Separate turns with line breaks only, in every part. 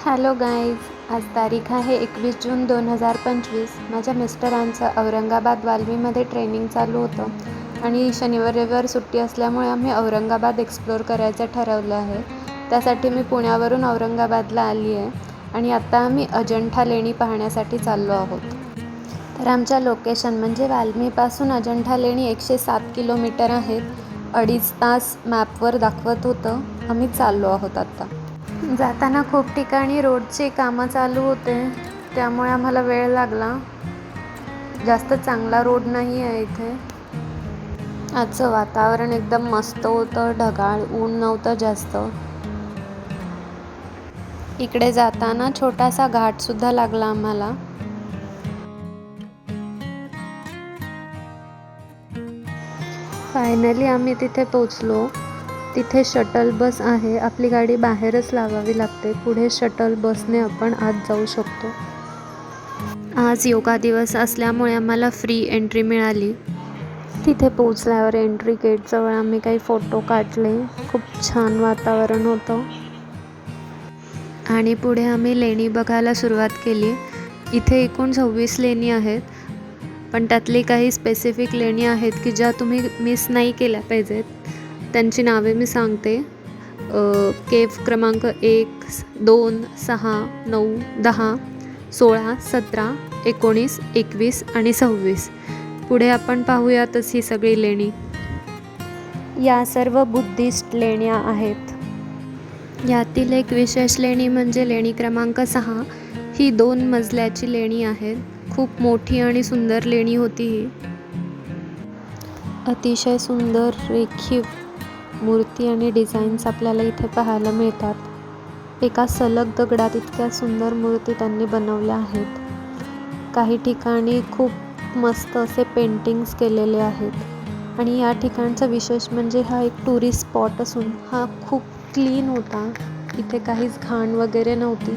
Hello guys, आज तारीख आहे 21 जून 2025. माझ्या मिस्टरांचं औरंगाबाद वाल्मीमध्ये ट्रेनिंग चालू होतं आणि शनिवार रविवार सुट्टी असल्यामुळे आम्ही औरंगाबाद एक्सप्लोर करायचं ठरवलं आहे. त्यासाठी मी पुण्यावरून औरंगाबादला आली आहे आणि आत्ता आम्ही अजंठा लेणी पाहण्यासाठी चाललो आहोत. तर आमच्या लोकेशन म्हणजे वाल्मीपासून अजंठा लेणी 107 किलोमीटर आहेत. 2.5 तास मॅपवर दाखवत होतं. आम्ही चाललो आहोत आत्ता. जाताना खूप ठिकाणी रोडची कामं चालू होते, त्यामुळे आम्हाला वेळ लागला. जास्त चांगला रोड नाही आहे इथे. आजचं वातावरण एकदम मस्त होतं, ढगाळ, ऊन नव्हतं जास्त. इकडे जाताना छोटासा घाटसुद्धा लागला आम्हाला. फायनली आम्ही तिथे पोचलो. तिथे शटल बस आहे. आपली गाडी बाहेरच लावावी लागते. पुढे शटल बसने आपण आत जाऊ शकतो. आज योगा दिवस असल्यामुळे आम्हाला फ्री एंट्री मिळाली. तिथे पोचल्यावर एंट्री गेटजवळ आम्ही काही फोटो काढले. खूप छान वातावरण होतं आणि पुढे आम्ही लेणी बघायला सुरुवात केली. इथे एकूण 26 लेणी आहेत, पण त्यातली काही स्पेसिफिक लेणी आहेत की ज्या तुम्ही मिस नाही केल्या पाहिजेत. त्यांची नावे मी सांगते. केव्ह क्रमांक 1, 2, 6, 9, 10, 16, 17, 19, 21 आणि 26. पुढे आपण पाहूयातच ही सगळी लेणी. या सर्व बुद्धिस्ट लेण्या आहेत. यातील एक विशेष लेणी म्हणजे लेणी क्रमांक 6. ही 2 मजल्याची लेणी आहे. खूप मोठी आणि सुंदर लेणी होती ही. अतिशय सुंदर रेखीव मूर्ती आणि डिझाईन्स आपल्याला इथे पाहायला मिळतात. एका सलग दगडात इतक्या सुंदर मूर्ती त्यांनी बनवल्या आहेत. काही ठिकाणी खूप मस्त असे पेंटिंग्स केलेले आहेत आणि या ठिकाणचं विशेष म्हणजे हा एक टुरिस्ट स्पॉट असून हा खूप क्लीन होता. इथे काहीच घाण वगैरे नव्हती.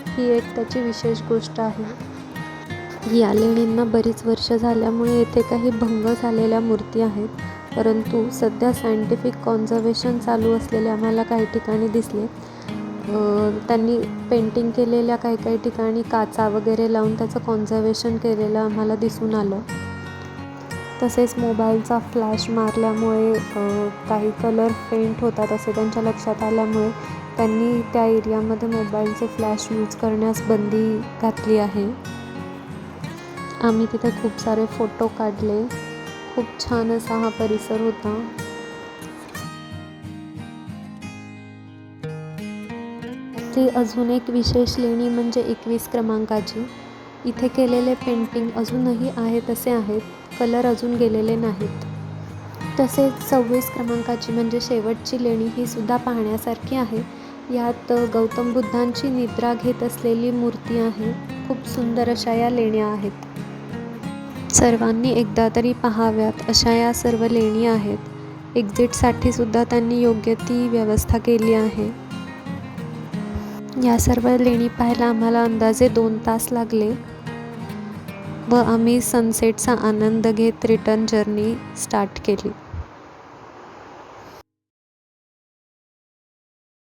ही एक त्याची विशेष गोष्ट आहे. या लेणींना बरीच वर्ष झाल्यामुळे येथे काही भंग झालेल्या मूर्ती आहेत, परंतु सध्या सायंटिफिक कॉन्झर्वेशन चालू असलेले आम्हाला काही ठिकाणी दिसले. त्यांनी पेंटिंग केलेल्या काही ठिकाणी काचा वगैरे लावून त्याचं कॉन्झर्वेशन केलेलं आम्हाला दिसून आलं. तसेच मोबाईलचा फ्लॅश मारल्यामुळे काही कलर फेंट होतात असे त्यांच्या लक्षात आल्यामुळे त्यांनी त्या एरियामध्ये मोबाईलचे फ्लॅश यूज करण्यास बंदी घातली आहे. आम्ही तिथे खूप सारे फोटो काढले. खूप छान असा हा परिसर होता. ती अजून एक विशेष लेणी म्हणजे 21 क्रमांकाची. इथे केलेले पेंटिंग अजूनही आहे तसे आहेत. कलर अजून गेलेले नाहीत. तसेच 26 क्रमांकाची म्हणजे शेवटची लेणी ही सुद्धा पाहण्यासारखी आहे. यात गौतम बुद्धांची निद्रा घेत असलेली मूर्ती आहे. खूप सुंदर अशा या लेण्या आहेत. सर्वांनी एकदा तरी पाहाव्यात अशा या सर्व लेणी आहेत. एक्झिटसाठी सुद्धा त्यांनी योग्य ती व्यवस्था केली आहे. या सर्व लेणी पाहायला आम्हाला अंदाजे 2 तास लागले व आम्ही सनसेटचा आनंद घेत रिटर्न जर्नी स्टार्ट केली.